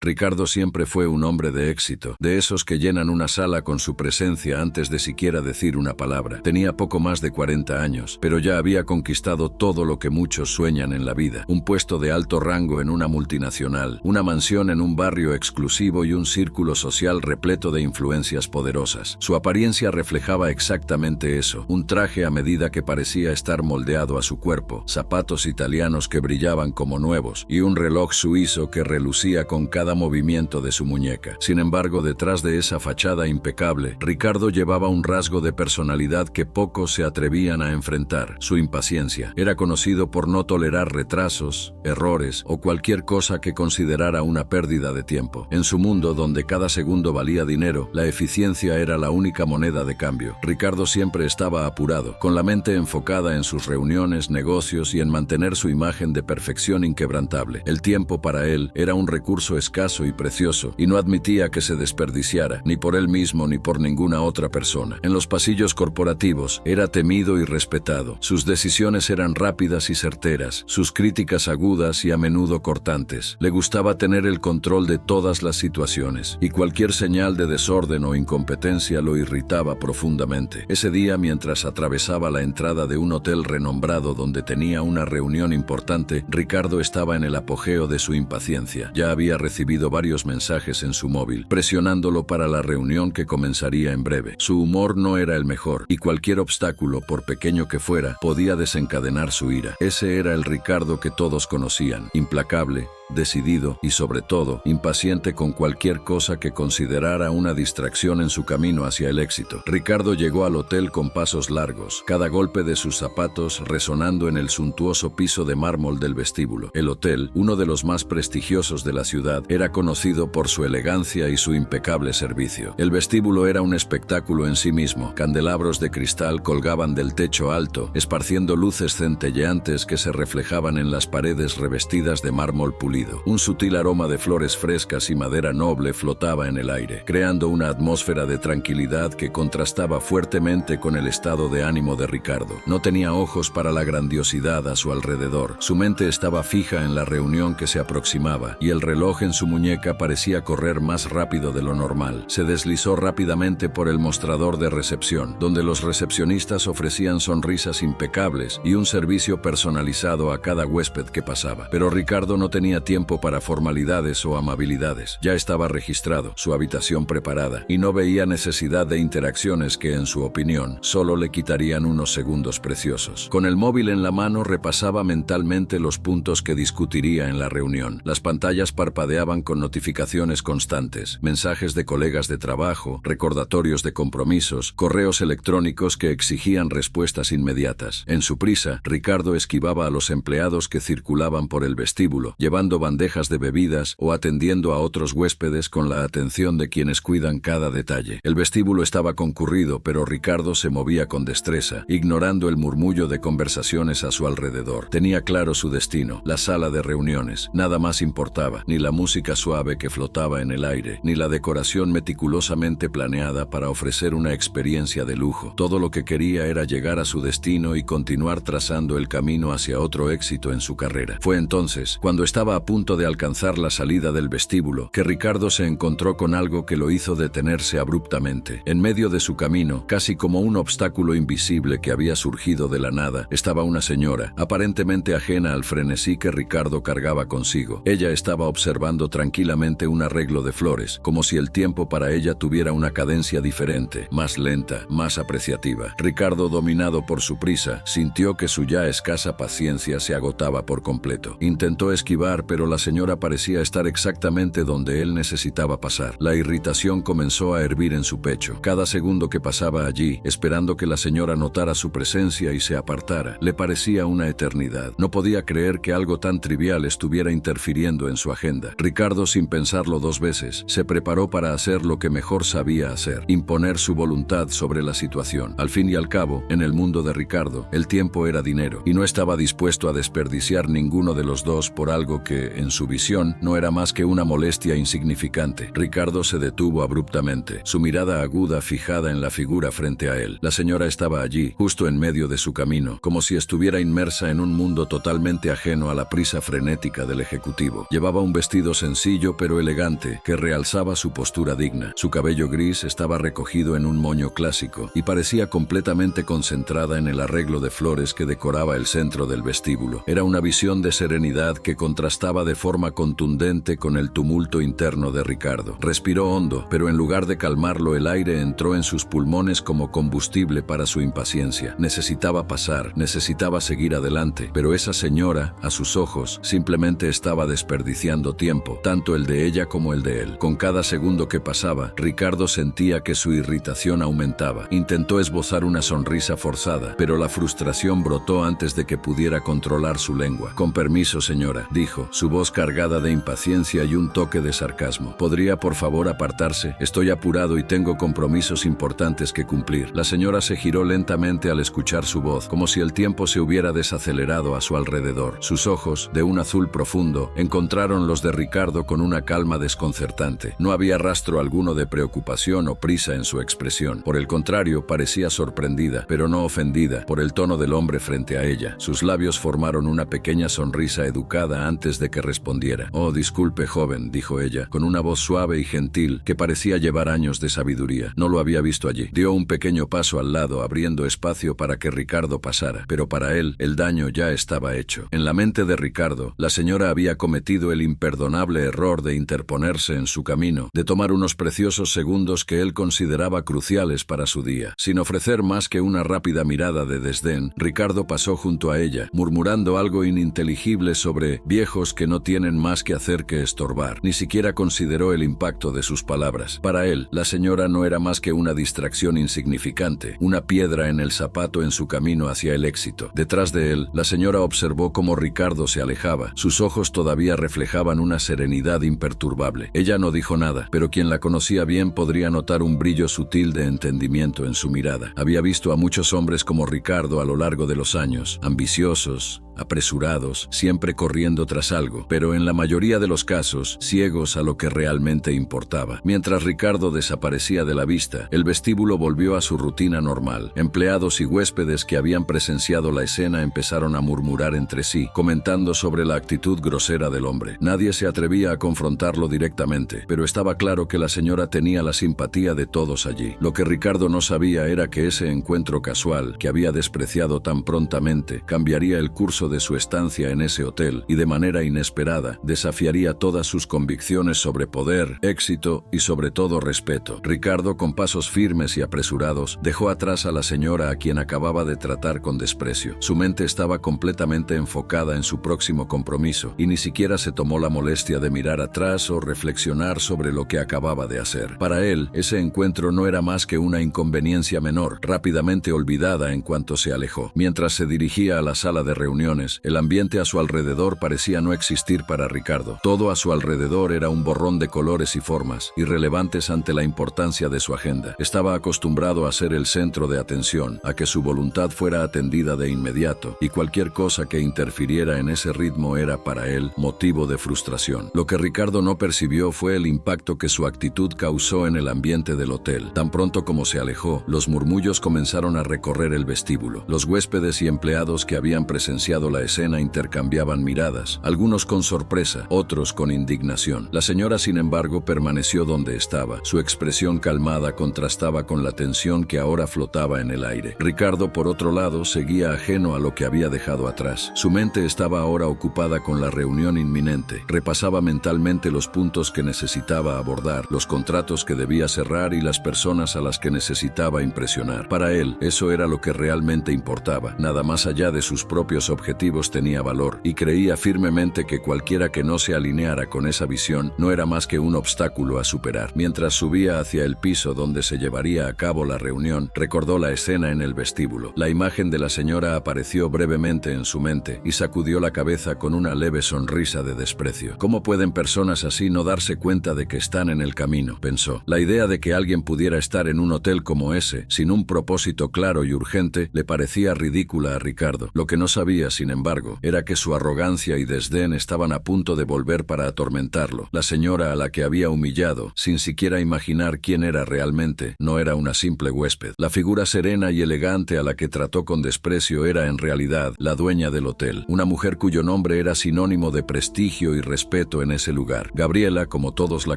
Ricardo siempre fue un hombre de éxito, de esos que llenan una sala con su presencia antes de siquiera decir una palabra. Tenía poco más de 40 años, pero ya había conquistado todo lo que muchos sueñan en la vida. Un puesto de alto rango en una multinacional, una mansión en un barrio exclusivo y un círculo social repleto de influencias poderosas. Su apariencia reflejaba exactamente eso, un traje a medida que parecía estar moldeado a su cuerpo, zapatos italianos que brillaban como nuevos y un reloj suizo que relucía con cada movimiento de su muñeca. Sin embargo, detrás de esa fachada impecable, Ricardo llevaba un rasgo de personalidad que pocos se atrevían a enfrentar: su impaciencia. Era conocido por no tolerar retrasos, errores o cualquier cosa que considerara una pérdida de tiempo. En su mundo, donde cada segundo valía dinero, la eficiencia era la única moneda de cambio. Ricardo siempre estaba apurado, con la mente enfocada en sus reuniones, negocios y en mantener su imagen de perfección inquebrantable. El tiempo para él era un recurso escaso y precioso, y no admitía que se desperdiciara, ni por él mismo ni por ninguna otra persona. En los pasillos corporativos era temido y respetado. Sus decisiones eran rápidas y certeras, sus críticas agudas y a menudo cortantes. Le gustaba tener el control de todas las situaciones, y cualquier señal de desorden o incompetencia lo irritaba profundamente. Ese día, mientras atravesaba la entrada de un hotel renombrado donde tenía una reunión importante, Ricardo estaba en el apogeo de su impaciencia. Ya había recibido varios mensajes en su móvil, presionándolo para la reunión que comenzaría en breve. Su humor no era el mejor, y cualquier obstáculo, por pequeño que fuera, podía desencadenar su ira. Ese era el Ricardo que todos conocían: implacable, decidido y, sobre todo, impaciente con cualquier cosa que considerara una distracción en su camino hacia el éxito. Ricardo llegó al hotel con pasos largos, cada golpe de sus zapatos resonando en el suntuoso piso de mármol del vestíbulo. El hotel, uno de los más prestigiosos de la ciudad, era conocido por su elegancia y su impecable servicio. El vestíbulo era un espectáculo en sí mismo. Candelabros de cristal colgaban del techo alto, esparciendo luces centelleantes que se reflejaban en las paredes revestidas de mármol pulido. Un sutil aroma de flores frescas y madera noble flotaba en el aire, creando una atmósfera de tranquilidad que contrastaba fuertemente con el estado de ánimo de Ricardo. No tenía ojos para la grandiosidad a su alrededor. Su mente estaba fija en la reunión que se aproximaba, y el reloj en su muñeca parecía correr más rápido de lo normal. Se deslizó rápidamente por el mostrador de recepción, donde los recepcionistas ofrecían sonrisas impecables y un servicio personalizado a cada huésped que pasaba. Pero Ricardo no tenía tiempo para formalidades o amabilidades. Ya estaba registrado, su habitación preparada, y no veía necesidad de interacciones que, en su opinión, solo le quitarían unos segundos preciosos. Con el móvil en la mano, repasaba mentalmente los puntos que discutiría en la reunión. Las pantallas parpadeaban con notificaciones constantes, mensajes de colegas de trabajo, recordatorios de compromisos, correos electrónicos que exigían respuestas inmediatas. En su prisa, Ricardo esquivaba a los empleados que circulaban por el vestíbulo, llevando bandejas de bebidas o atendiendo a otros huéspedes con la atención de quienes cuidan cada detalle. El vestíbulo estaba concurrido, pero Ricardo se movía con destreza, ignorando el murmullo de conversaciones a su alrededor. Tenía claro su destino: la sala de reuniones. Nada más importaba, ni la música suave que flotaba en el aire, ni la decoración meticulosamente planeada para ofrecer una experiencia de lujo. Todo lo que quería era llegar a su destino y continuar trazando el camino hacia otro éxito en su carrera. Fue entonces, cuando estaba a punto de alcanzar la salida del vestíbulo, que Ricardo se encontró con algo que lo hizo detenerse abruptamente. En medio de su camino, casi como un obstáculo invisible que había surgido de la nada, estaba una señora, aparentemente ajena al frenesí que Ricardo cargaba consigo. Ella estaba observando tranquilamente un arreglo de flores, como si el tiempo para ella tuviera una cadencia diferente, más lenta, más apreciativa. Ricardo, dominado por su prisa, sintió que su ya escasa paciencia se agotaba por completo. Intentó esquivar, pero la señora parecía estar exactamente donde él necesitaba pasar. La irritación comenzó a hervir en su pecho. Cada segundo que pasaba allí, esperando que la señora notara su presencia y se apartara, le parecía una eternidad. No podía creer que algo tan trivial estuviera interfiriendo en su agenda. Ricardo, sin pensarlo dos veces, se preparó para hacer lo que mejor sabía hacer: imponer su voluntad sobre la situación. Al fin y al cabo, en el mundo de Ricardo, el tiempo era dinero, y no estaba dispuesto a desperdiciar ninguno de los dos por algo que, que, en su visión, no era más que una molestia insignificante. Ricardo se detuvo abruptamente, su mirada aguda fijada en la figura frente a él. La señora estaba allí, justo en medio de su camino, como si estuviera inmersa en un mundo totalmente ajeno a la prisa frenética del ejecutivo. Llevaba un vestido sencillo pero elegante, que realzaba su postura digna. Su cabello gris estaba recogido en un moño clásico, y parecía completamente concentrada en el arreglo de flores que decoraba el centro del vestíbulo. Era una visión de serenidad que contrastaba de forma contundente con el tumulto interno de Ricardo. Respiró hondo, pero en lugar de calmarlo, el aire entró en sus pulmones como combustible para su impaciencia. Necesitaba pasar, necesitaba seguir adelante, pero esa señora, a sus ojos, simplemente estaba desperdiciando tiempo, tanto el de ella como el de él. Con cada segundo que pasaba, Ricardo sentía que su irritación aumentaba. Intentó esbozar una sonrisa forzada, pero la frustración brotó antes de que pudiera controlar su lengua. «Con permiso, señora», dijo, su voz cargada de impaciencia y un toque de sarcasmo. «¿Podría por favor apartarse? Estoy apurado y tengo compromisos importantes que cumplir». La señora se giró lentamente al escuchar su voz, como si el tiempo se hubiera desacelerado a su alrededor. Sus ojos, de un azul profundo, encontraron los de Ricardo con una calma desconcertante. No había rastro alguno de preocupación o prisa en su expresión. Por el contrario, parecía sorprendida, pero no ofendida, por el tono del hombre frente a ella. Sus labios formaron una pequeña sonrisa educada antes de que respondiera. «Oh, disculpe, joven», dijo ella, con una voz suave y gentil que parecía llevar años de sabiduría. No lo había visto allí. Dio un pequeño paso al lado, abriendo espacio para que Ricardo pasara, pero para él, el daño ya estaba hecho. En la mente de Ricardo, la señora había cometido el imperdonable error de interponerse en su camino, de tomar unos preciosos segundos que él consideraba cruciales para su día. Sin ofrecer más que una rápida mirada de desdén, Ricardo pasó junto a ella, murmurando algo ininteligible sobre viejos que no tienen más que hacer que estorbar. Ni siquiera consideró el impacto de sus palabras. Para él, la señora no era más que una distracción insignificante, una piedra en el zapato en su camino hacia el éxito. Detrás de él, la señora observó cómo Ricardo se alejaba. Sus ojos todavía reflejaban una serenidad imperturbable. Ella no dijo nada, pero quien la conocía bien podría notar un brillo sutil de entendimiento en su mirada. Había visto a muchos hombres como Ricardo a lo largo de los años, ambiciosos, apresurados, siempre corriendo tras algo, pero en la mayoría de los casos, ciegos a lo que realmente importaba. Mientras Ricardo desaparecía de la vista, el vestíbulo volvió a su rutina normal. Empleados y huéspedes que habían presenciado la escena empezaron a murmurar entre sí, comentando sobre la actitud grosera del hombre. Nadie se atrevía a confrontarlo directamente, pero estaba claro que la señora tenía la simpatía de todos allí. Lo que Ricardo no sabía era que ese encuentro casual, que había despreciado tan prontamente, cambiaría el curso de su estancia en ese hotel y de manera inesperada desafiaría todas sus convicciones sobre poder, éxito y sobre todo respeto. Ricardo, con pasos firmes y apresurados, dejó atrás a la señora a quien acababa de tratar con desprecio. Su mente estaba completamente enfocada en su próximo compromiso y ni siquiera se tomó la molestia de mirar atrás o reflexionar sobre lo que acababa de hacer. Para él, ese encuentro no era más que una inconveniencia menor, rápidamente olvidada en cuanto se alejó. Mientras se dirigía a la sala de reuniones, el ambiente a su alrededor parecía no existir para Ricardo. Todo a su alrededor era un borrón de colores y formas, irrelevantes ante la importancia de su agenda. Estaba acostumbrado a ser el centro de atención, a que su voluntad fuera atendida de inmediato, y cualquier cosa que interfiriera en ese ritmo era para él motivo de frustración. Lo que Ricardo no percibió fue el impacto que su actitud causó en el ambiente del hotel. Tan pronto como se alejó, los murmullos comenzaron a recorrer el vestíbulo. Los huéspedes y empleados que habían presenciado la escena intercambiaban miradas, algunos con sorpresa, otros con indignación. La señora, sin embargo, permaneció donde estaba. Su expresión calmada contrastaba con la tensión que ahora flotaba en el aire. Ricardo, por otro lado, seguía ajeno a lo que había dejado atrás. Su mente estaba ahora ocupada con la reunión inminente. Repasaba mentalmente los puntos que necesitaba abordar, los contratos que debía cerrar y las personas a las que necesitaba impresionar. Para él, eso era lo que realmente importaba. Nada más allá de sus propios objetivos tenía valor, y creía firmemente que cualquiera que no se alineara con esa visión no era más que un obstáculo a superar. Mientras subía hacia el piso donde se llevaría a cabo la reunión, recordó la escena en el vestíbulo. La imagen de la señora apareció brevemente en su mente y sacudió la cabeza con una leve sonrisa de desprecio. ¿Cómo pueden personas así no darse cuenta de que están en el camino?, pensó. La idea de que alguien pudiera estar en un hotel como ese, sin un propósito claro y urgente, le parecía ridícula a Ricardo. Lo que no sabía, sin embargo, era que su arrogancia y desdén estaban a punto de volver para atormentarlo. La señora a la que había humillado, sin siquiera imaginar quién era realmente, no era una simple huésped. La figura serena y elegante a la que trató con desprecio era en realidad la dueña del hotel, una mujer cuyo nombre era sinónimo de prestigio y respeto en ese lugar. Gabriela, como todos la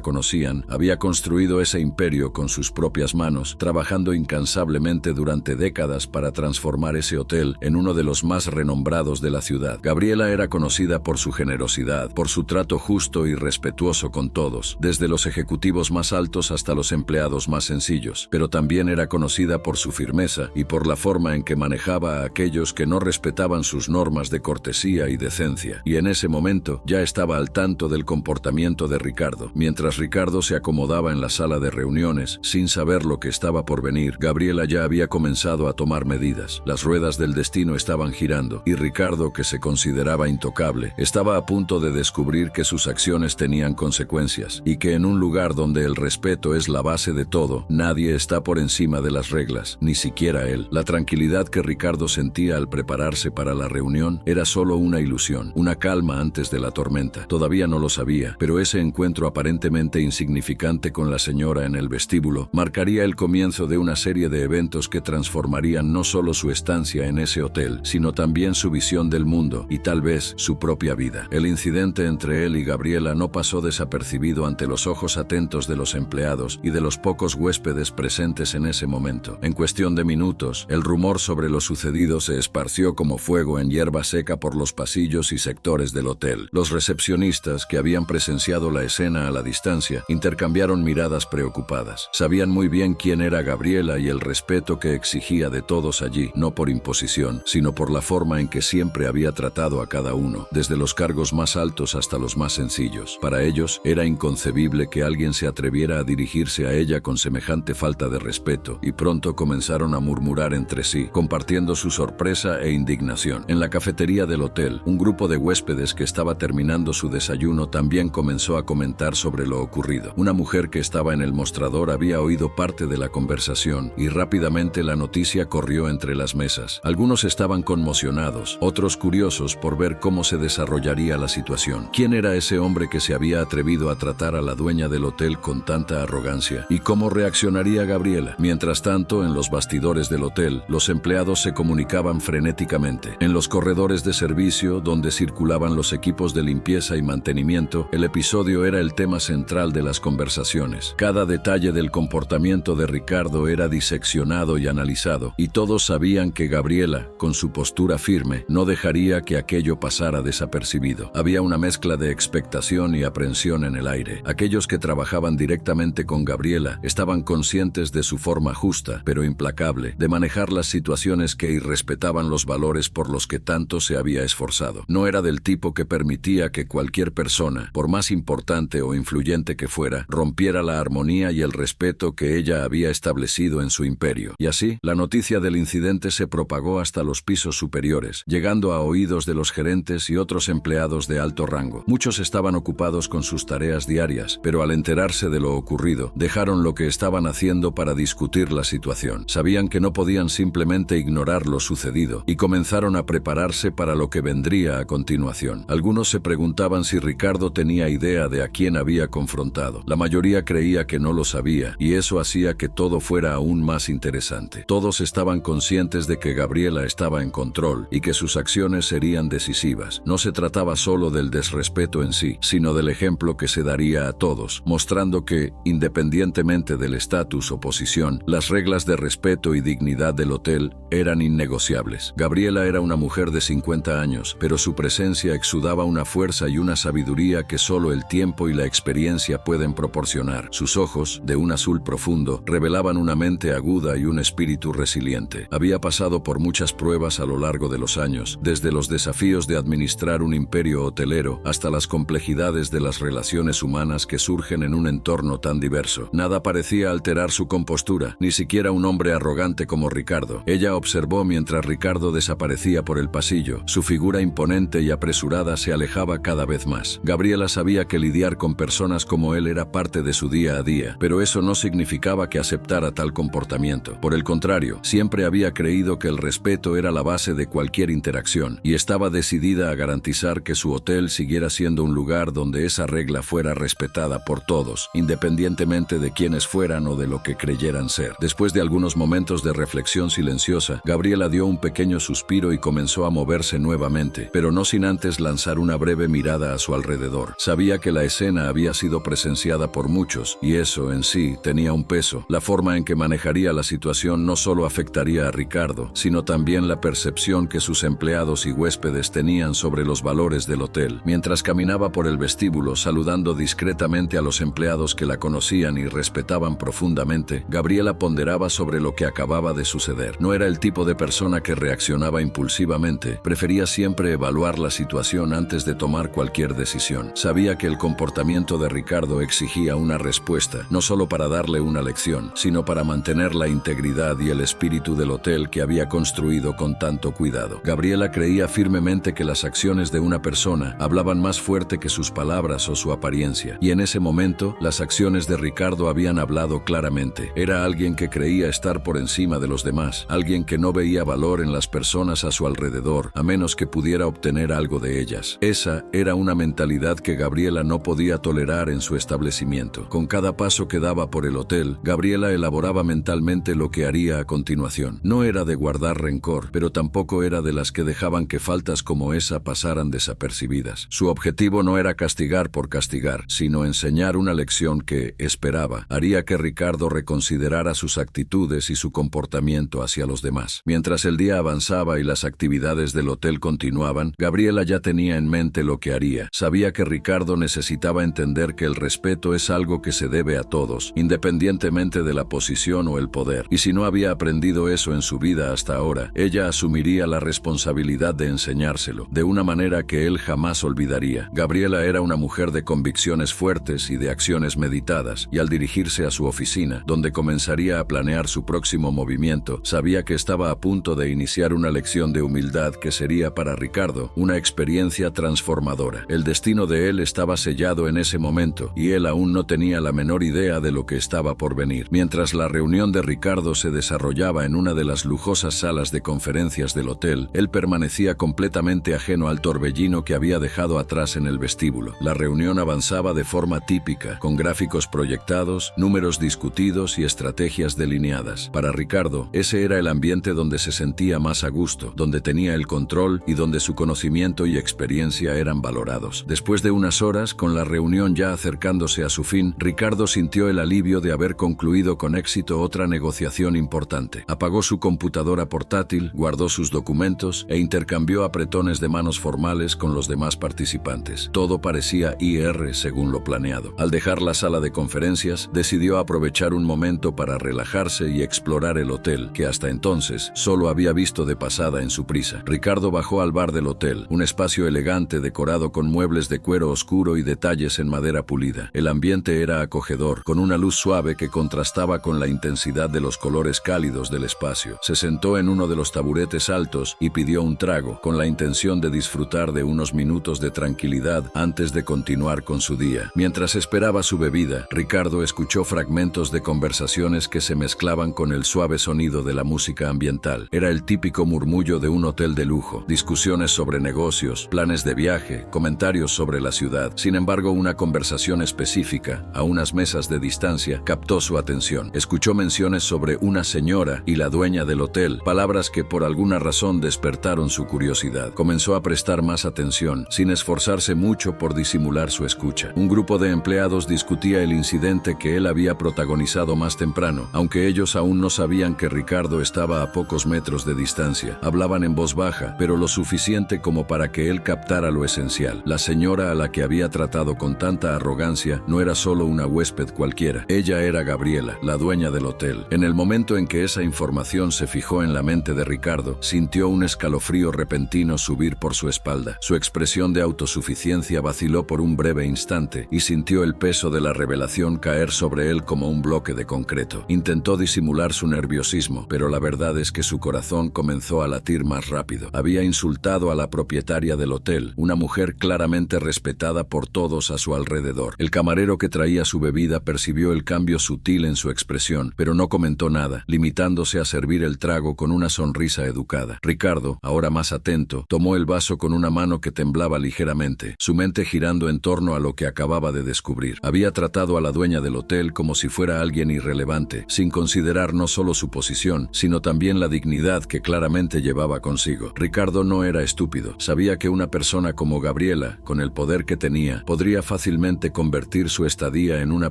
conocían, había construido ese imperio con sus propias manos, trabajando incansablemente durante décadas para transformar ese hotel en uno de los más renombrados de la ciudad. Gabriela era conocida por su generosidad, por su trato justo y respetuoso con todos, desde los ejecutivos más altos hasta los empleados más sencillos, pero también era conocida por su firmeza y por la forma en que manejaba a aquellos que no respetaban sus normas de cortesía y decencia. Y en ese momento ya estaba al tanto del comportamiento de Ricardo. Mientras Ricardo se acomodaba en la sala de reuniones, sin saber lo que estaba por venir, Gabriela ya había comenzado a tomar medidas. Las ruedas del destino estaban girando, y Ricardo, que se consideraba intocable, estaba a punto de descubrir que sus acciones tenían consecuencias, y que en un lugar donde el respeto es la base de todo, nadie está por encima de las reglas, ni siquiera él. La tranquilidad que Ricardo sentía al prepararse para la reunión era solo una ilusión, una calma antes de la tormenta. Todavía no lo sabía, pero ese encuentro aparentemente insignificante con la señora en el vestíbulo marcaría el comienzo de una serie de eventos que transformarían no solo su estancia en ese hotel, sino también su visión del mundo y tal vez su propia vida. El incidente entre él y Gabriela no pasó desapercibido ante los ojos atentos de los empleados y de los pocos huéspedes presentes en ese momento. En cuestión de minutos, el rumor sobre lo sucedido se esparció como fuego en hierba seca por los pasillos y sectores del hotel. Los recepcionistas, que habían presenciado la escena a la distancia, intercambiaron miradas preocupadas. Sabían muy bien quién era Gabriela y el respeto que exigía de todos allí, no por imposición, sino por la forma en que siempre había tratado a cada uno, desde los cargos más altos hasta los más sencillos. Para ellos, era inconcebible que alguien se atreviera a dirigirse a ella con semejante falta de respeto, y pronto comenzaron a murmurar entre sí, compartiendo su sorpresa e indignación. En la cafetería del hotel, un grupo de huéspedes que estaba terminando su desayuno también comenzó a comentar sobre lo ocurrido. Una mujer que estaba en el mostrador había oído parte de la conversación y rápidamente la noticia corrió entre las mesas. Algunos estaban conmocionados, otros curiosos por ver cómo se desarrollaría la situación. ¿Quién era ese hombre que se había atrevido a tratar a la dueña del hotel con tanta arrogancia? ¿Y cómo reaccionaría Gabriela? Mientras tanto, en los bastidores del hotel, los empleados se comunicaban frenéticamente. En los corredores de servicio, donde circulaban los equipos de limpieza y mantenimiento, el episodio era el tema central de las conversaciones. Cada detalle del comportamiento de Ricardo era diseccionado y analizado, y todos sabían que Gabriela, con su postura firme, no dejaría que aquello pasara desapercibido. Había una mezcla de expectación y aprensión en el aire. Aquellos que trabajaban directamente con Gabriela estaban conscientes de su forma justa, pero implacable, de manejar las situaciones que irrespetaban los valores por los que tanto se había esforzado. No era del tipo que permitía que cualquier persona, por más importante o influyente que fuera, rompiera la armonía y el respeto que ella había establecido en su imperio. Y así, la noticia del incidente se propagó hasta los pisos superiores, llegando a oídos de los gerentes y otros empleados de alto rango. Muchos estaban ocupados con sus tareas diarias, pero al enterarse de lo ocurrido, dejaron lo que estaban haciendo para discutir la situación. Sabían que no podían simplemente ignorar lo sucedido y comenzaron a prepararse para lo que vendría a continuación. Algunos se preguntaban si Ricardo tenía idea de a quién había confrontado. La mayoría creía que no lo sabía, y eso hacía que todo fuera aún más interesante. Todos estaban conscientes de que Gabriela estaba en control y que sus acciones serían decisivas. No se trataba solo del desrespeto en sí, sino del ejemplo que se daría a todos, mostrando que, independientemente del estatus o posición, las reglas de respeto y dignidad del hotel eran innegociables. Gabriela era una mujer de 50 años, pero su presencia exudaba una fuerza y una sabiduría que solo el tiempo y la experiencia pueden proporcionar. Sus ojos, de un azul profundo, revelaban una mente aguda y un espíritu resiliente. Había pasado por muchas pruebas a lo largo de los años, desde los desafíos de administrar un imperio hotelero hasta las complejidades de las relaciones humanas que surgen en un entorno tan diverso. Nada parecía alterar su compostura, ni siquiera un hombre arrogante como Ricardo. Ella observó mientras Ricardo desaparecía por el pasillo. Su figura imponente y apresurada se alejaba cada vez más. Gabriela sabía que lidiar con personas como él era parte de su día a día, pero eso no significaba que aceptara tal comportamiento. Por el contrario, siempre había creído que el respeto era la base de cualquier interacción interacción, y estaba decidida a garantizar que su hotel siguiera siendo un lugar donde esa regla fuera respetada por todos, independientemente de quiénes fueran o de lo que creyeran ser. Después de algunos momentos de reflexión silenciosa, Gabriela dio un pequeño suspiro y comenzó a moverse nuevamente, pero no sin antes lanzar una breve mirada a su alrededor. Sabía que la escena había sido presenciada por muchos, y eso en sí tenía un peso. La forma en que manejaría la situación no solo afectaría a Ricardo, sino también la percepción que sus empleados y huéspedes tenían sobre los valores del hotel. Mientras caminaba por el vestíbulo saludando discretamente a los empleados que la conocían y respetaban profundamente, Gabriela ponderaba sobre lo que acababa de suceder. No era el tipo de persona que reaccionaba impulsivamente, prefería siempre evaluar la situación antes de tomar cualquier decisión. Sabía que el comportamiento de Ricardo exigía una respuesta, no solo para darle una lección, sino para mantener la integridad y el espíritu del hotel que había construido con tanto cuidado. Gabriela creía firmemente que las acciones de una persona hablaban más fuerte que sus palabras o su apariencia, y en ese momento las acciones de Ricardo habían hablado claramente. Era alguien que creía estar por encima de los demás, alguien que no veía valor en las personas a su alrededor, a menos que pudiera obtener algo de ellas. Esa era una mentalidad que Gabriela no podía tolerar en su establecimiento. Con cada paso que daba por el hotel, Gabriela elaboraba mentalmente lo que haría a continuación. No era de guardar rencor, pero tampoco era de las que dejaban que faltas como esa pasaran desapercibidas. Su objetivo no era castigar por castigar, sino enseñar una lección que, esperaba, haría que Ricardo reconsiderara sus actitudes y su comportamiento hacia los demás. Mientras el día avanzaba y las actividades del hotel continuaban, Gabriela ya tenía en mente lo que haría. Sabía que Ricardo necesitaba entender que el respeto es algo que se debe a todos, independientemente de la posición o el poder. Y si no había aprendido eso en su vida hasta ahora, ella asumiría la responsabilidad de enseñárselo, de una manera que él jamás olvidaría. Gabriela era una mujer de convicciones fuertes y de acciones meditadas, y al dirigirse a su oficina, donde comenzaría a planear su próximo movimiento, sabía que estaba a punto de iniciar una lección de humildad que sería para Ricardo una experiencia transformadora. El destino de él estaba sellado en ese momento, y él aún no tenía la menor idea de lo que estaba por venir. Mientras la reunión de Ricardo se desarrollaba en una de las lujosas salas de conferencias del hotel, él permanecía completamente ajeno al torbellino que había dejado atrás en el vestíbulo. La reunión avanzaba de forma típica, con gráficos proyectados, números discutidos y estrategias delineadas. Para Ricardo, ese era el ambiente donde se sentía más a gusto, donde tenía el control y donde su conocimiento y experiencia eran valorados. Después de unas horas, con la reunión ya acercándose a su fin, Ricardo sintió el alivio de haber concluido con éxito otra negociación importante. Apagó su computadora portátil, guardó sus documentos e intercambió apretones de manos formales con los demás participantes. Todo parecía ir según lo planeado. Al dejar la sala de conferencias, decidió aprovechar un momento para relajarse y explorar el hotel, que hasta entonces solo había visto de pasada en su prisa. Ricardo bajó al bar del hotel, un espacio elegante decorado con muebles de cuero oscuro y detalles en madera pulida. El ambiente era acogedor, con una luz suave que contrastaba con la intensidad de los colores cálidos del espacio. Se sentó en uno de los taburetes altos y pidió un trago, con la intención de disfrutar de unos minutos de tranquilidad antes de continuar con su día. Mientras esperaba su bebida, Ricardo escuchó fragmentos de conversaciones que se mezclaban con el suave sonido de la música ambiental. Era el típico murmullo de un hotel de lujo, discusiones sobre negocios, planes de viaje, comentarios sobre la ciudad. Sin embargo, una conversación específica, a unas mesas de distancia, captó su atención. Escuchó menciones sobre una señora y la dueña del hotel, palabras que por alguna razón despertaron su curiosidad. Comenzó a prestar más atención, sin esforzarse mucho por disimular su escucha. Un grupo de empleados discutía el incidente que él había protagonizado más temprano, aunque ellos aún no sabían que Ricardo estaba a pocos metros de distancia. Hablaban en voz baja, pero lo suficiente como para que él captara lo esencial. La señora a la que había tratado con tanta arrogancia no era solo una huésped cualquiera. Ella era Gabriela, la dueña del hotel. En el momento en que esa información se fijó en la mente de Ricardo, sintió un escalofrío repentino subir por su espalda. Su expresión de autosuficiencia vaciló por un breve instante y sintió el peso de la revelación caer sobre él como un bloque de concreto. Intentó disimular su nerviosismo, pero la verdad es que su corazón comenzó a latir más rápido. Había insultado a la propietaria del hotel, una mujer claramente respetada por todos a su alrededor. El camarero que traía su bebida percibió el cambio sutil en su expresión, pero no comentó nada, limitándose a servir el trago con una sonrisa educada. Ricardo, Ahora más atento, tomó el vaso con una mano que temblaba ligeramente, su mente girando en torno a lo que acababa de descubrir. Había tratado a la dueña del hotel como si fuera alguien irrelevante, sin considerar no solo su posición, sino también la dignidad que claramente llevaba consigo. Ricardo no era estúpido. Sabía que una persona como Gabriela, con el poder que tenía, podría fácilmente convertir su estadía en una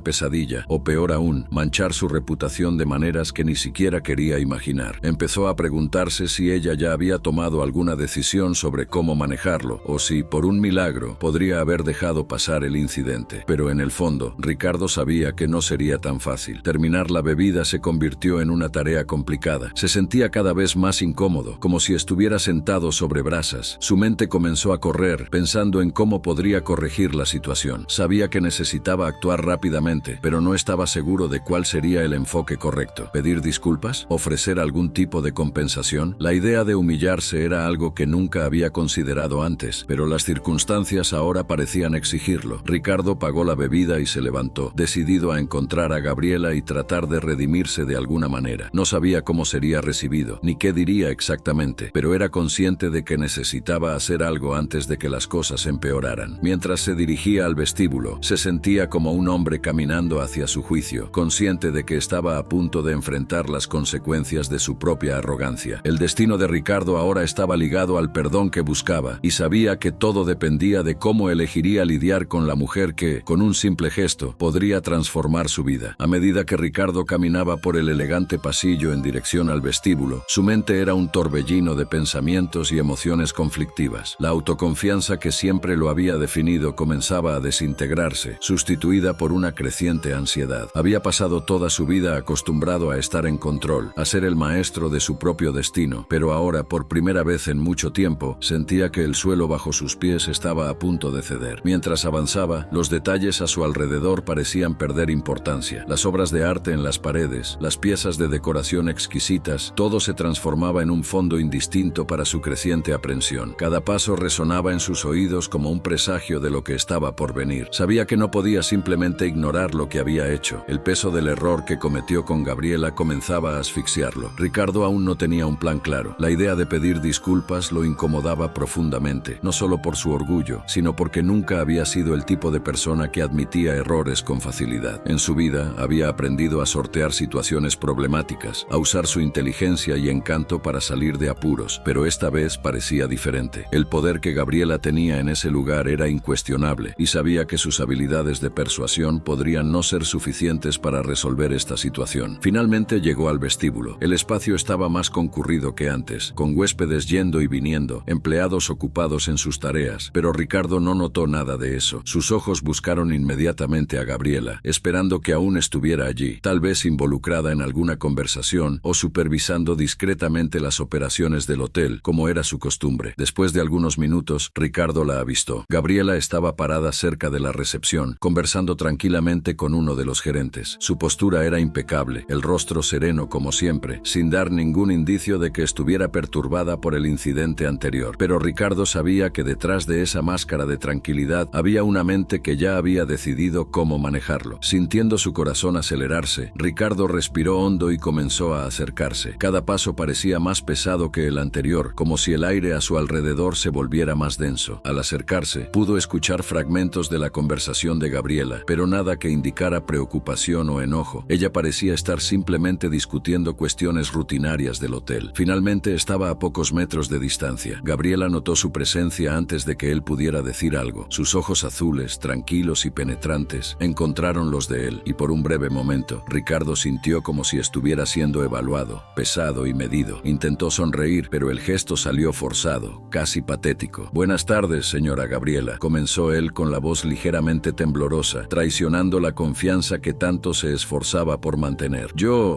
pesadilla, o peor aún, manchar su reputación de maneras que ni siquiera quería imaginar. Empezó a preguntarse si ella ya había tomado alguna decisión sobre cómo manejarlo, o si, por un milagro, podría haber dejado pasar el incidente. Pero en el fondo, Ricardo sabía que no sería tan fácil. Terminar la bebida se convirtió en una tarea complicada. Se sentía cada vez más incómodo, como si estuviera sentado sobre brasas. Su mente comenzó a correr, pensando en cómo podría corregir la situación. Sabía que necesitaba actuar rápidamente, pero no estaba seguro de cuál sería el enfoque correcto. ¿Pedir disculpas? ¿Ofrecer algún tipo de compensación? La idea de humillarse era algo que nunca había considerado antes, pero las circunstancias ahora parecían exigirlo. Ricardo pagó la bebida y se levantó, decidido a encontrar a Gabriela y tratar de redimirse de alguna manera. No sabía cómo sería recibido, ni qué diría exactamente, pero era consciente de que necesitaba hacer algo antes de que las cosas empeoraran. Mientras se dirigía al vestíbulo, se sentía como un hombre caminando hacia su juicio, consciente de que estaba a punto de enfrentar las consecuencias de su propia arrogancia. El destino de Ricardo ahora estaba ligado al perdón que buscaba, y sabía que todo dependía de cómo elegiría lidiar con la mujer que, con un simple gesto, podría transformar su vida. A medida que Ricardo caminaba por el elegante pasillo en dirección al vestíbulo, su mente era un torbellino de pensamientos y emociones conflictivas. La autoconfianza que siempre lo había definido comenzaba a desintegrarse, sustituida por una creciente ansiedad. Había pasado toda su vida acostumbrado a estar en control, a ser el maestro de su propio destino, pero ahora, por primera vez en mucho tiempo, sentía que el suelo bajo sus pies estaba a punto de ceder. Mientras avanzaba, los detalles a su alrededor parecían perder importancia. Las obras de arte en las paredes, las piezas de decoración exquisitas, todo se transformaba en un fondo indistinto para su creciente aprensión. Cada paso resonaba en sus oídos como un presagio de lo que estaba por venir. Sabía que no podía simplemente ignorar lo que había hecho. El peso del error que cometió con Gabriela comenzaba a asfixiarlo. Ricardo aún no tenía un plan claro. La idea de pedir disculpas lo incomodaba profundamente, no solo por su orgullo, sino porque nunca había sido el tipo de persona que admitía errores con facilidad. En su vida había aprendido a sortear situaciones problemáticas, a usar su inteligencia y encanto para salir de apuros, pero esta vez parecía diferente. El poder que Gabriela tenía en ese lugar era incuestionable, y sabía que sus habilidades de persuasión podrían no ser suficientes para resolver esta situación. Finalmente llegó al vestíbulo. El espacio estaba más concurrido que antes, con huéspedes yendo y viniendo, empleados ocupados en sus tareas, pero Ricardo no notó nada de eso. Sus ojos buscaron inmediatamente a Gabriela, esperando que aún estuviera allí, tal vez involucrada en alguna conversación o supervisando discretamente las operaciones del hotel, como era su costumbre. Después de algunos minutos, Ricardo la avistó. Gabriela estaba parada cerca de la recepción, conversando tranquilamente con uno de los gerentes. Su postura era impecable, el rostro sereno como siempre, sin dar ningún indicio de que estuviera perturbada por el incidente anterior. Pero Ricardo sabía que detrás de esa máscara de tranquilidad había una mente que ya había decidido cómo manejarlo. Sintiendo su corazón acelerarse, Ricardo respiró hondo y comenzó a acercarse. Cada paso parecía más pesado que el anterior, como si el aire a su alrededor se volviera más denso. Al acercarse, pudo escuchar fragmentos de la conversación de Gabriela, pero nada que indicara preocupación o enojo. Ella parecía estar simplemente discutiendo cuestiones rutinarias del hotel. Finalmente estaba a pocos metros de distancia. Gabriela notó su presencia antes de que él pudiera decir algo. Sus ojos azules, tranquilos y penetrantes, encontraron los de él, y por un breve momento, Ricardo sintió como si estuviera siendo evaluado, pesado y medido. Intentó sonreír, pero el gesto salió forzado, casi patético. «Buenas tardes, señora Gabriela», comenzó él con la voz ligeramente temblorosa, traicionando la confianza que tanto se esforzaba por mantener.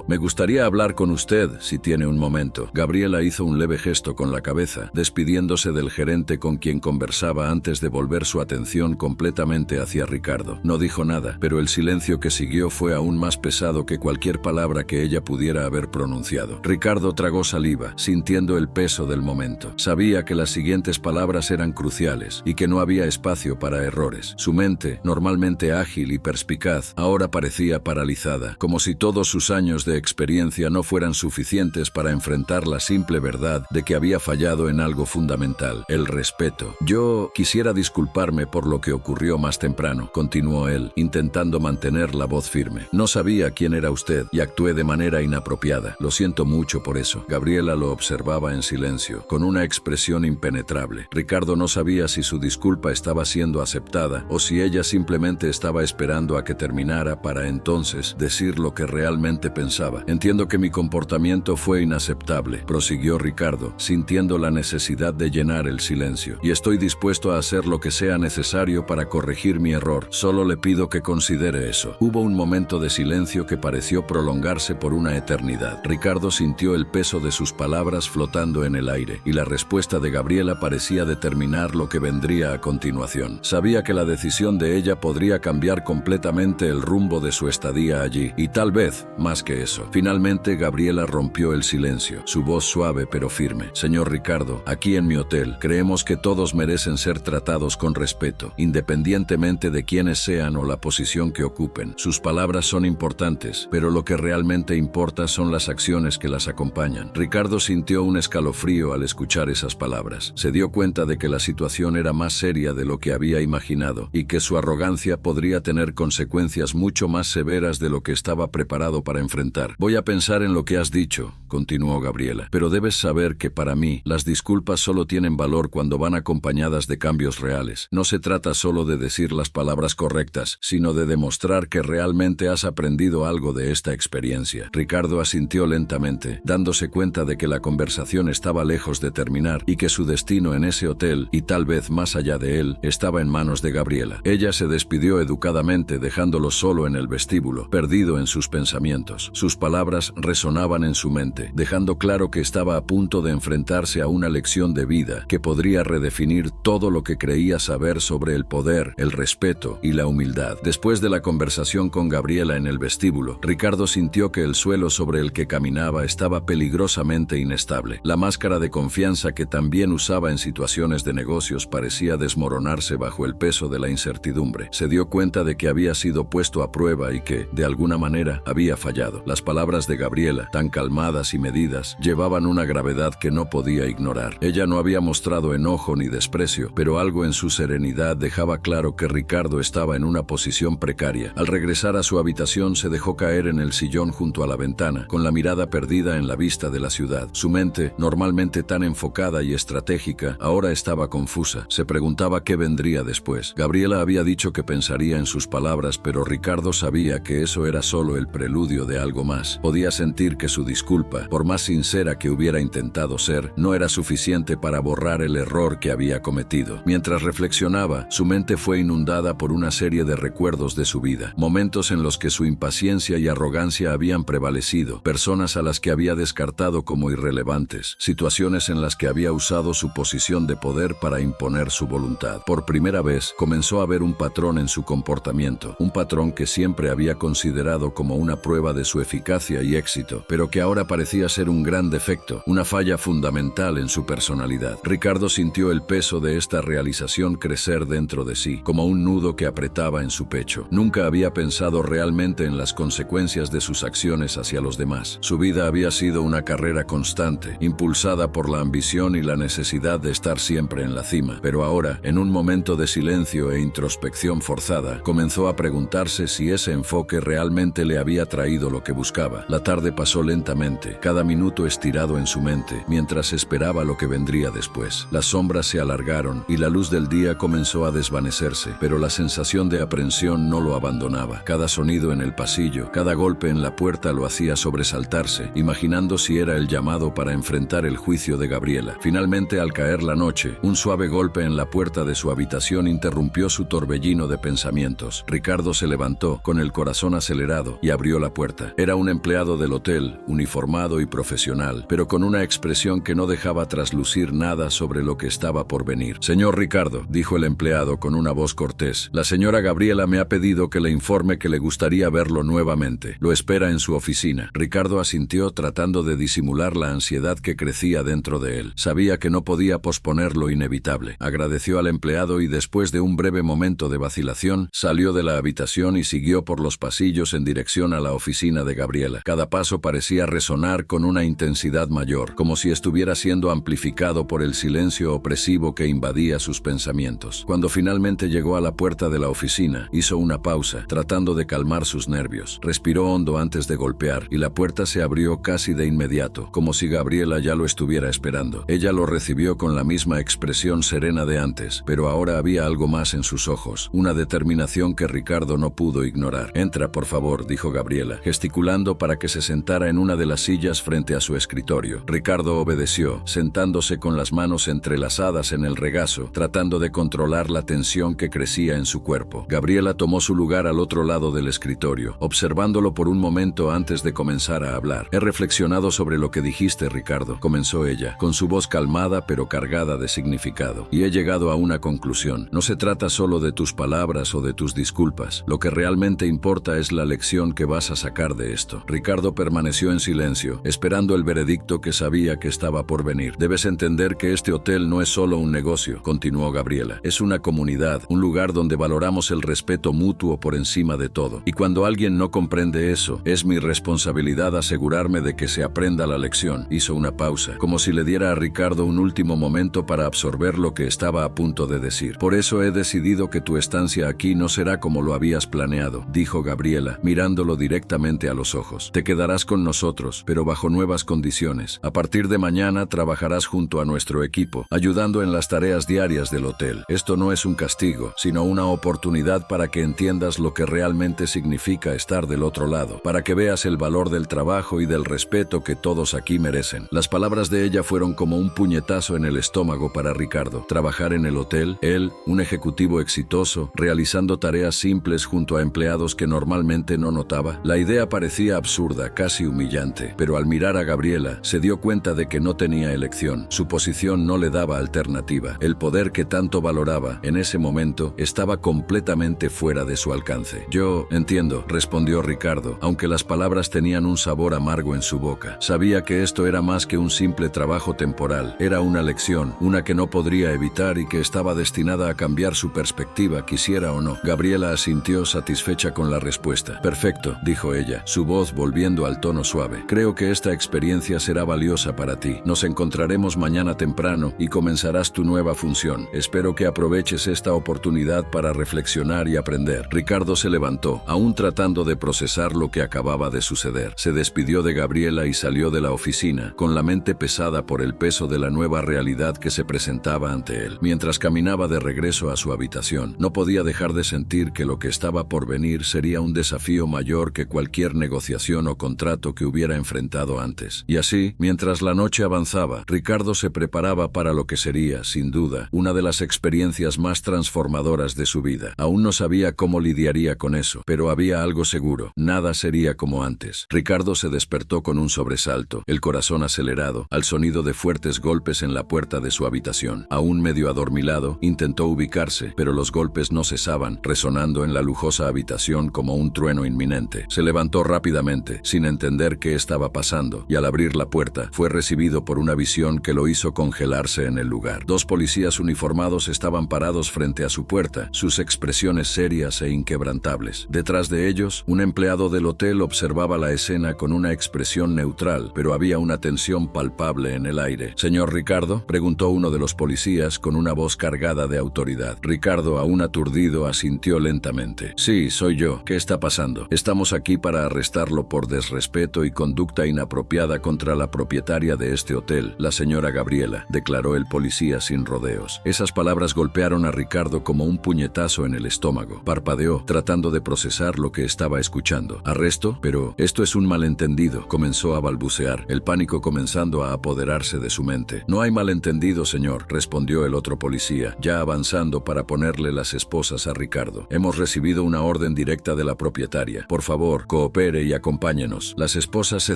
Me gustaría hablar con usted, si tiene un momento». Gabriela hizo un leve gesto con la cabeza, despidiéndose del gerente con quien conversaba antes de volver su atención completamente hacia Ricardo. No dijo nada, pero el silencio que siguió fue aún más pesado que cualquier palabra que ella pudiera haber pronunciado. Ricardo tragó saliva, sintiendo el peso del momento. Sabía que las siguientes palabras eran cruciales y que no había espacio para errores. Su mente, normalmente ágil y perspicaz, ahora parecía paralizada, como si todos sus años de experiencia no fueran suficientes para enfrentar la simple verdad de que había fallado en algo fundamental, el respeto. Yo quisiera disculparme por lo que ocurrió más temprano, continuó él, intentando mantener la voz firme. No sabía quién era usted y actué de manera inapropiada. Lo siento mucho por eso. Gabriela lo observaba en silencio, con una expresión impenetrable. Ricardo no sabía si su disculpa estaba siendo aceptada o si ella simplemente estaba esperando a que terminara para entonces decir lo que realmente pensaba. Entiendo que mi comportamiento fue inaceptable, prosiguió Ricardo, sintiendo la necesidad de llenar el silencio, y estoy dispuesto a hacer lo que sea necesario para corregir mi error. Solo le pido que considere eso. Hubo un momento de silencio que pareció prolongarse por una eternidad. Ricardo sintió el peso de sus palabras flotando en el aire, y la respuesta de Gabriela parecía determinar lo que vendría a continuación. Sabía que la decisión de ella podría cambiar completamente el rumbo de su estadía allí, y tal vez, más que eso. Finalmente, Gabriela rompió el silencio, su voz suave pero firme. Señor Ricardo, aquí en mi hotel, creemos que todos merecen ser tratados con respeto, independientemente de quiénes sean o la posición que ocupen. Sus palabras son importantes, pero lo que realmente importa son las acciones que las acompañan. Ricardo sintió un escalofrío al escuchar esas palabras. Se dio cuenta de que la situación era más seria de lo que había imaginado y que su arrogancia podría tener consecuencias mucho más severas de lo que estaba preparado para enfrentar. Voy a pensar en lo que has dicho, continuó Gabriela, pero debes saber que para mí las disculpas solo tienen valor cuando van acompañadas de cambios reales. No se trata solo de decir las palabras correctas, sino de demostrar que realmente has aprendido algo de esta experiencia. Ricardo asintió lentamente, dándose cuenta de que la conversación estaba lejos de terminar y que su destino en ese hotel, y tal vez más allá de él, estaba en manos de Gabriela. Ella se despidió educadamente, dejándolo solo en el vestíbulo, perdido en sus pensamientos. Sus palabras resonaban en su mente, dejando claro que estaba a punto de enfrentarse a una lección de vida que podría redefinir todo lo que creía saber sobre el poder, el respeto y la humildad. Después de la conversación con Gabriela en el vestíbulo, Ricardo sintió que el suelo sobre el que caminaba estaba peligrosamente inestable. La máscara de confianza que también usaba en situaciones de negocios parecía desmoronarse bajo el peso de la incertidumbre. Se dio cuenta de que había sido puesto a prueba y que, de alguna manera, había fallado. Las palabras de Gabriela, tan calmadas y medidas, llevaban una gravedad que no podía ignorar. Ella no había mostrado enojo ni desprecio, pero algo en su serenidad dejaba claro que Ricardo estaba en una posición precaria. Al regresar a su habitación, se dejó caer en el sillón junto a la ventana, con la mirada perdida en la vista de la ciudad. Su mente, normalmente tan enfocada y estratégica, ahora estaba confusa. Se preguntaba qué vendría después. Gabriela había dicho que pensaría en sus palabras, pero Ricardo sabía que eso era solo el preludio de algo más. Podía sentir que su disculpa, por más sincera que hubiera intentado ser, no era suficiente para borrar el error que había cometido. Mientras reflexionaba, su mente fue inundada por una serie de recuerdos de su vida, momentos en los que su impaciencia y arrogancia habían prevalecido, personas a las que había descartado como irrelevantes, situaciones en las que había usado su posición de poder para imponer su voluntad. Por primera vez, comenzó a ver un patrón en su comportamiento, un patrón que siempre había considerado como una prueba de su eficacia y éxito, pero que ahora parecía ser un gran defecto, una falla fundamental en su personalidad. Ricardo sintió el peso de esta realización crecer dentro de sí, como un nudo que apretaba en su pecho. Nunca había pensado realmente en las consecuencias de sus acciones hacia los demás. Su vida había sido una carrera constante, impulsada por la ambición y la necesidad de estar siempre en la cima. Pero ahora, en un momento de silencio e introspección forzada, comenzó a preguntarse si ese enfoque realmente le había traído lo que buscaba. La tarde pasó lentamente, cada minuto estirado en su mente, mientras esperaba lo que vendría después. Las sombras se alargaron y la luz del día comenzó a desvanecerse, pero la sensación de aprensión no lo abandonaba. Cada sonido en el pasillo, cada golpe en la puerta lo hacía sobresaltarse, imaginando si era el llamado para enfrentar el juicio de Gabriela. Finalmente, al caer la noche, un suave golpe en la puerta de su habitación interrumpió su torbellino de pensamientos. Ricardo se levantó, con el corazón acelerado, y abrió la puerta. Era un empleado del hotel, uniformado y profesional, pero con una expresión que no dejaba traslucir nada sobre lo que estaba por venir. «Señor Ricardo», dijo el empleado con una voz cortés, «la señora Gabriela me ha pedido que le informe que le gustaría verlo nuevamente. Lo espera en su oficina». Ricardo asintió, tratando de disimular la ansiedad que crecía dentro de él. Sabía que no podía posponer lo inevitable. Agradeció al empleado y, después de un breve momento de vacilación, salió de la habitación y siguió por los pasillos en dirección a la oficina de Gabriela. Cada paso parecía resonar con una intensidad mayor, como si si estuviera siendo amplificado por el silencio opresivo que invadía sus pensamientos. Cuando finalmente llegó a la puerta de la oficina, hizo una pausa, tratando de calmar sus nervios. Respiró hondo antes de golpear, y la puerta se abrió casi de inmediato, como si Gabriela ya lo estuviera esperando. Ella lo recibió con la misma expresión serena de antes, pero ahora había algo más en sus ojos, una determinación que Ricardo no pudo ignorar. «Entra, por favor», dijo Gabriela, gesticulando para que se sentara en una de las sillas frente a su escritorio. Ricardo obedeció, sentándose con las manos entrelazadas en el regazo, tratando de controlar la tensión que crecía en su cuerpo. Gabriela tomó su lugar al otro lado del escritorio, observándolo por un momento antes de comenzar a hablar. «He reflexionado sobre lo que dijiste, Ricardo», comenzó ella, con su voz calmada pero cargada de significado. «Y he llegado a una conclusión. No se trata solo de tus palabras o de tus disculpas. Lo que realmente importa es la lección que vas a sacar de esto». Ricardo permaneció en silencio, esperando el veredicto que sabía que estaba por venir. «Debes entender que este hotel no es solo un negocio», continuó Gabriela. «Es una comunidad, un lugar donde valoramos el respeto mutuo por encima de todo. Y cuando alguien no comprende eso, es mi responsabilidad asegurarme de que se aprenda la lección». Hizo una pausa, como si le diera a Ricardo un último momento para absorber lo que estaba a punto de decir. «Por eso he decidido que tu estancia aquí no será como lo habías planeado», dijo Gabriela, mirándolo directamente a los ojos. «Te quedarás con nosotros, pero bajo nuevas condiciones. A partir de mañana trabajarás junto a nuestro equipo, ayudando en las tareas diarias del hotel. Esto no es un castigo, sino una oportunidad para que entiendas lo que realmente significa estar del otro lado, para que veas el valor del trabajo y del respeto que todos aquí merecen». Las palabras de ella fueron como un puñetazo en el estómago para Ricardo. Trabajar en el hotel, él, un ejecutivo exitoso, realizando tareas simples junto a empleados que normalmente no notaba. La idea parecía absurda, casi humillante, pero al mirar a Gabriela, se dio cuenta de que no tenía elección. Su posición no le daba alternativa. El poder que tanto valoraba, en ese momento, estaba completamente fuera de su alcance. «Yo entiendo», respondió Ricardo, aunque las palabras tenían un sabor amargo en su boca. Sabía que esto era más que un simple trabajo temporal. Era una lección, una que no podría evitar y que estaba destinada a cambiar su perspectiva, quisiera o no. Gabriela asintió satisfecha con la respuesta. «Perfecto», dijo ella, su voz volviendo al tono suave. «Creo que esta experiencia será valiosa para ti. Nos encontraremos mañana temprano y comenzarás tu nueva función. Espero que aproveches esta oportunidad para reflexionar y aprender». Ricardo se levantó, aún tratando de procesar lo que acababa de suceder. Se despidió de Gabriela y salió de la oficina, con la mente pesada por el peso de la nueva realidad que se presentaba ante él. Mientras caminaba de regreso a su habitación, no podía dejar de sentir que lo que estaba por venir sería un desafío mayor que cualquier negociación o contrato que hubiera enfrentado antes. Y así, mientras la noche avanzaba, Ricardo se preparaba para lo que sería, sin duda, una de las experiencias más transformadoras de su vida. Aún no sabía cómo lidiaría con eso, pero había algo seguro: nada sería como antes. Ricardo se despertó con un sobresalto, el corazón acelerado, al sonido de fuertes golpes en la puerta de su habitación. Aún medio adormilado, intentó ubicarse, pero los golpes no cesaban, resonando en la lujosa habitación como un trueno inminente. Se levantó rápidamente, sin entender qué estaba pasando, y al abrir la puerta, fue recibido por una visión que lo hizo congelarse en el lugar. Dos policías uniformados estaban parados frente a su puerta, sus expresiones serias e inquebrantables. Detrás de ellos, un empleado del hotel observaba la escena con una expresión neutral, pero había una tensión palpable en el aire. «¿Señor Ricardo?», preguntó uno de los policías con una voz cargada de autoridad. Ricardo, aún aturdido, asintió lentamente. «Sí, soy yo. ¿Qué está pasando?» «Estamos aquí para arrestarlo por desrespeto y conducta inapropiada contra la propietaria de este hotel, la señora Gabriela», declaró el policía sin rodeos. Esas palabras golpearon a Ricardo como un puñetazo en el estómago. Parpadeó, tratando de procesar lo que estaba escuchando. «¿Arresto? Pero esto es un malentendido», comenzó a balbucear, el pánico comenzando a apoderarse de su mente. «No hay malentendido, señor», respondió el otro policía, ya avanzando para ponerle las esposas a Ricardo. «Hemos recibido una orden directa de la propietaria. Por favor, coopere y acompáñenos». Las esposas se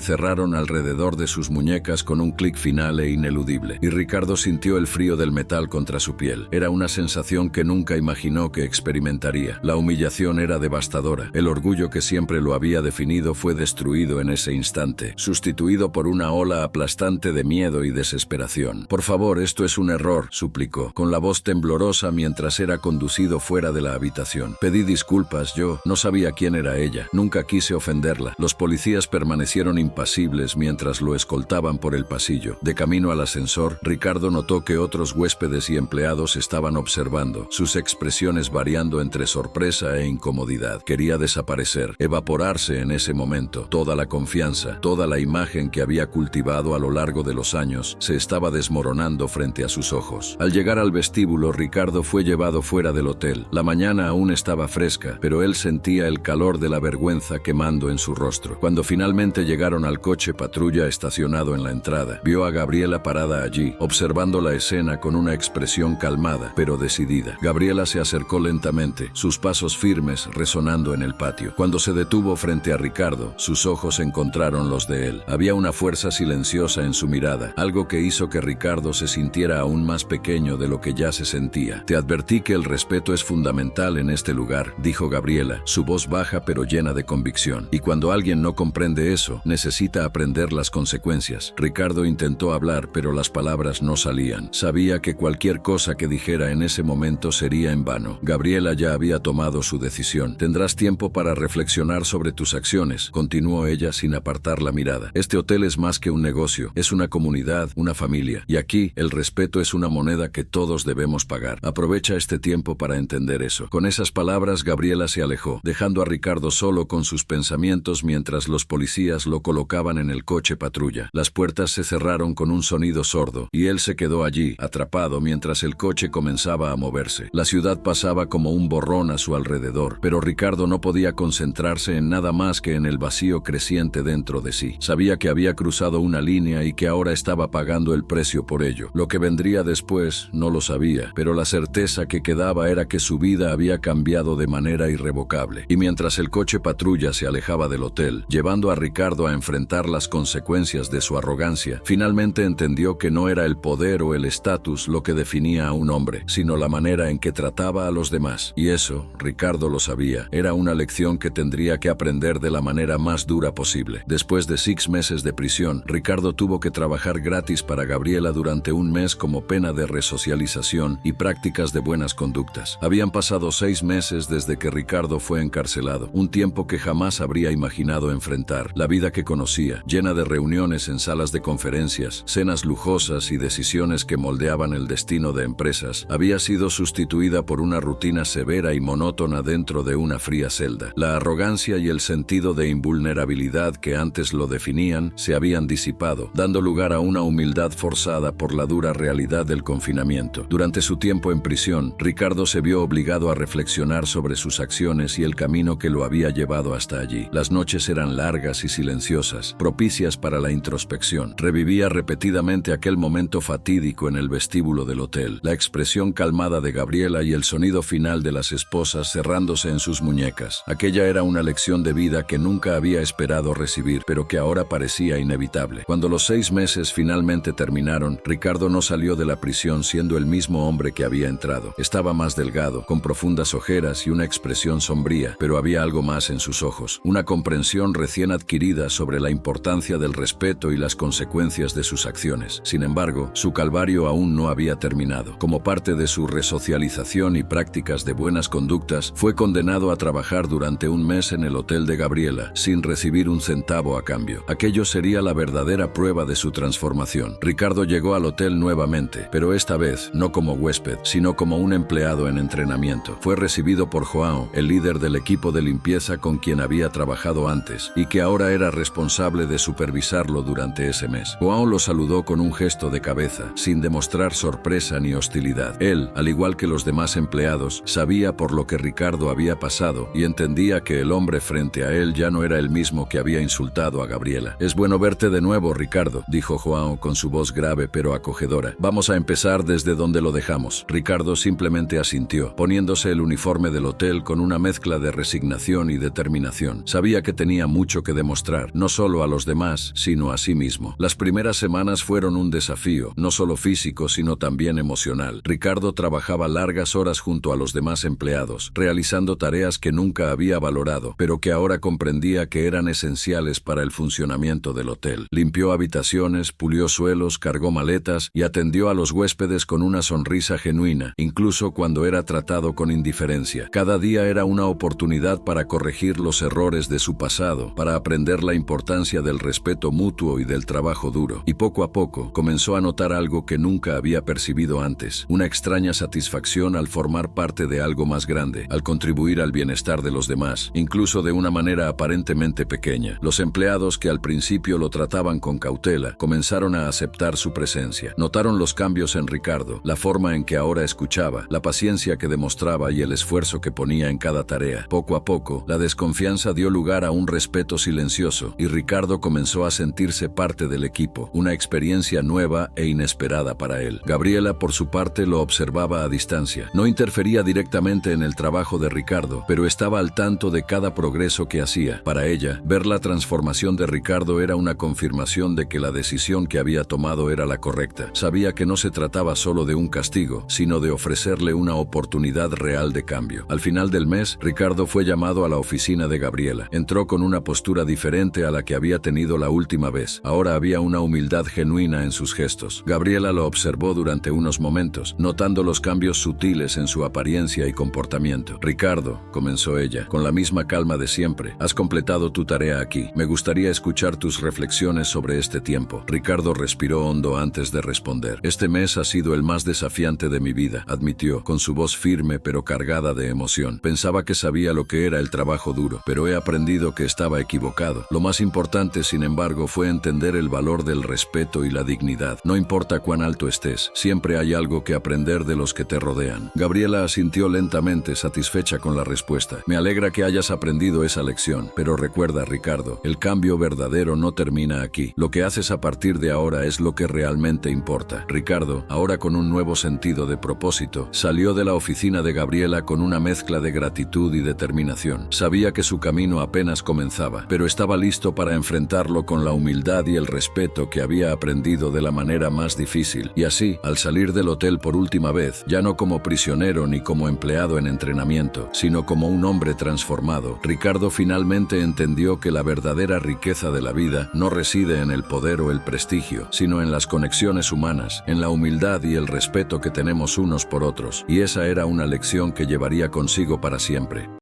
cerraron alrededor de sus muñecas con un clic final e ineludible, y Ricardo sintió el frío del metal contra su piel. Era una sensación que nunca imaginó que experimentaría. La humillación era devastadora. El orgullo que siempre lo había definido fue destruido en ese instante, sustituido por una ola aplastante de miedo y desesperación. «Por favor, esto es un error», suplicó, con la voz temblorosa mientras era conducido fuera de la habitación. «Pedí disculpas, yo no sabía quién era ella. Nunca quise ofenderla». Los policías permanecieron impasibles mientras lo escoltaban por el el pasillo. De camino al ascensor, Ricardo notó que otros huéspedes y empleados estaban observando, sus expresiones variando entre sorpresa e incomodidad. Quería desaparecer, evaporarse en ese momento. Toda la confianza, toda la imagen que había cultivado a lo largo de los años, se estaba desmoronando frente a sus ojos. Al llegar al vestíbulo, Ricardo fue llevado fuera del hotel. La mañana aún estaba fresca, pero él sentía el calor de la vergüenza quemando en su rostro. Cuando finalmente llegaron al coche patrulla estacionado en la entrada, vio a Gabriela parada allí, observando la escena con una expresión calmada, pero decidida. Gabriela se acercó lentamente, sus pasos firmes resonando en el patio. Cuando se detuvo frente a Ricardo, sus ojos encontraron los de él. Había una fuerza silenciosa en su mirada, algo que hizo que Ricardo se sintiera aún más pequeño de lo que ya se sentía. Te advertí que el respeto es fundamental en este lugar, dijo Gabriela, su voz baja pero llena de convicción. Y cuando alguien no comprende eso, necesita aprender las consecuencias. Ricardo intentó hablar, pero las palabras no salían. Sabía que cualquier cosa que dijera en ese momento sería en vano. Gabriela ya había tomado su decisión. Tendrás tiempo para reflexionar sobre tus acciones, continuó ella sin apartar la mirada. Este hotel es más que un negocio, es una comunidad, una familia. Y aquí, el respeto es una moneda que todos debemos pagar. Aprovecha este tiempo para entender eso. Con esas palabras, Gabriela se alejó, dejando a Ricardo solo con sus pensamientos mientras los policías lo colocaban en el coche patrulla. Las puertas se cerraron con un sonido sordo, y él se quedó allí, atrapado mientras el coche comenzaba a moverse. La ciudad pasaba como un borrón a su alrededor, pero Ricardo no podía concentrarse en nada más que en el vacío creciente dentro de sí. Sabía que había cruzado una línea y que ahora estaba pagando el precio por ello. Lo que vendría después no lo sabía, pero la certeza que quedaba era que su vida había cambiado de manera irrevocable. Y mientras el coche patrulla se alejaba del hotel, llevando a Ricardo a enfrentar las consecuencias de su arrogancia, finalmente entendió que no era el poder o el estatus lo que definía a un hombre, sino la manera en que trataba a los demás. Y eso, Ricardo lo sabía, era una lección que tendría que aprender de la manera más dura posible. Después de 6 meses de prisión, Ricardo tuvo que trabajar gratis para Gabriela durante un mes como pena de resocialización y prácticas de buenas conductas. Habían pasado 6 meses desde que Ricardo fue encarcelado, un tiempo que jamás habría imaginado enfrentar. La vida que conocía, llena de reuniones en salas de conferencias, cenas lujosas y decisiones que moldeaban el destino de empresas, había sido sustituida por una rutina severa y monótona dentro de una fría celda. La arrogancia y el sentido de invulnerabilidad que antes lo definían se habían disipado, dando lugar a una humildad forzada por la dura realidad del confinamiento. Durante su tiempo en prisión, Ricardo se vio obligado a reflexionar sobre sus acciones y el camino que lo había llevado hasta allí. Las noches eran largas y silenciosas, propicias para la introspección. Revivía repetidamente aquel momento fatídico en el vestíbulo del hotel, la expresión calmada de Gabriela y el sonido final de las esposas cerrándose en sus muñecas. Aquella era una lección de vida que nunca había esperado recibir, pero que ahora parecía inevitable. Cuando los 6 meses finalmente terminaron, Ricardo no salió de la prisión siendo el mismo hombre que había entrado. Estaba más delgado, con profundas ojeras y una expresión sombría, pero había algo más en sus ojos, una comprensión recién adquirida sobre la importancia del respeto y las consecuencias de sus acciones. Sin embargo, su calvario aún no había terminado. Como parte de su resocialización y prácticas de buenas conductas, fue condenado a trabajar durante un mes en el hotel de Gabriela, sin recibir un centavo a cambio. Aquello sería la verdadera prueba de su transformación. Ricardo llegó al hotel nuevamente, pero esta vez no como huésped, sino como un empleado en entrenamiento. Fue recibido por João, el líder del equipo de limpieza con quien había trabajado antes, y que ahora era responsable de supervisarlo durante ese mes. João lo saludó con un gesto de cabeza, sin demostrar sorpresa ni hostilidad. Él, al igual que los demás empleados, sabía por lo que Ricardo había pasado y entendía que el hombre frente a él ya no era el mismo que había insultado a Gabriela. «Es bueno verte de nuevo, Ricardo», dijo João con su voz grave pero acogedora. «Vamos a empezar desde donde lo dejamos». Ricardo simplemente asintió, poniéndose el uniforme del hotel con una mezcla de resignación y determinación. Sabía que tenía mucho que demostrar, no solo a los demás, sino a sí mismo. Las primeras semanas fueron un desafío, no solo físico, sino también emocional. Ricardo trabajaba largas horas junto a los demás empleados, realizando tareas que nunca había valorado, pero que ahora comprendía que eran esenciales para el funcionamiento del hotel. Limpió habitaciones, pulió suelos, cargó maletas y atendió a los huéspedes con una sonrisa genuina, incluso cuando era tratado con indiferencia. Cada día era una oportunidad para corregir los errores de su pasado, para aprender la importancia del respeto mutuo y del trabajo trabajo duro, y poco a poco comenzó a notar algo que nunca había percibido antes, una extraña satisfacción al formar parte de algo más grande, al contribuir al bienestar de los demás, incluso de una manera aparentemente pequeña. Los empleados, que al principio lo trataban con cautela, comenzaron a aceptar su presencia. Notaron los cambios en Ricardo, la forma en que ahora escuchaba, la paciencia que demostraba y el esfuerzo que ponía en cada tarea. Poco a poco, la desconfianza dio lugar a un respeto silencioso, y Ricardo comenzó a sentirse parte del equipo, una experiencia nueva e inesperada para él. Gabriela, por su parte, lo observaba a distancia. No interfería directamente en el trabajo de Ricardo, pero estaba al tanto de cada progreso que hacía. Para ella, ver la transformación de Ricardo era una confirmación de que la decisión que había tomado era la correcta. Sabía que no se trataba solo de un castigo, sino de ofrecerle una oportunidad real de cambio. Al final del mes, Ricardo fue llamado a la oficina de Gabriela. Entró con una postura diferente a la que había tenido la última vez. Ahora había una humildad genuina en sus gestos. Gabriela lo observó durante unos momentos, notando los cambios sutiles en su apariencia y comportamiento. «Ricardo», comenzó ella, con la misma calma de siempre, «has completado tu tarea aquí. Me gustaría escuchar tus reflexiones sobre este tiempo». Ricardo respiró hondo antes de responder. «Este mes ha sido el más desafiante de mi vida», admitió, con su voz firme pero cargada de emoción. «Pensaba que sabía lo que era el trabajo duro, pero he aprendido que estaba equivocado. Lo más importante, sin embargo, fue entender el valor del respeto y la dignidad. No importa cuán alto estés, siempre hay algo que aprender de los que te rodean». Gabriela asintió lentamente, satisfecha con la respuesta. «Me alegra que hayas aprendido esa lección, pero recuerda, Ricardo, el cambio verdadero no termina aquí. Lo que haces a partir de ahora es lo que realmente importa». Ricardo, ahora con un nuevo sentido de propósito, salió de la oficina de Gabriela con una mezcla de gratitud y determinación. Sabía que su camino apenas comenzaba, pero estaba listo para enfrentarlo con la humildad y el respeto que había aprendido de la manera más difícil. Y así, al salir del hotel por última vez, ya no como prisionero ni como empleado en entrenamiento, sino como un hombre transformado, Ricardo finalmente entendió que la verdadera riqueza de la vida no reside en el poder o el prestigio, sino en las conexiones humanas, en la humildad y el respeto que tenemos unos por otros. Y esa era una lección que llevaría consigo para siempre.